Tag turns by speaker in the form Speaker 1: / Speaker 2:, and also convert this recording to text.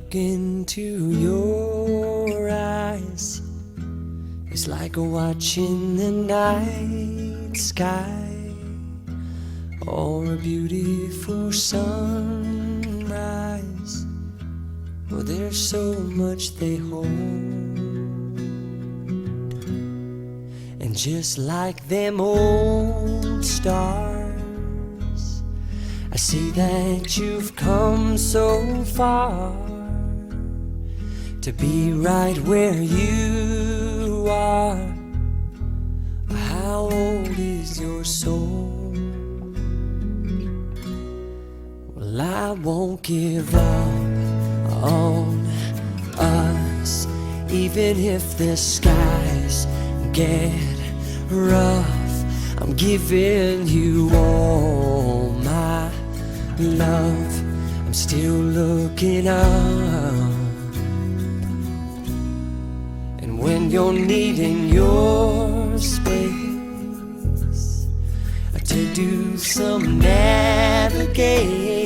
Speaker 1: look into your eyes, it's like watching the night sky or a beautiful sunrise. Oh, there's so much they hold, and just like them old stars, I see that you've come so far to be right where you are. How old is your soul? Well, I won't give up on us, even if the skies get rough. I'm giving you all my love. I'm still looking up, and when you're needing your space to do some navigating,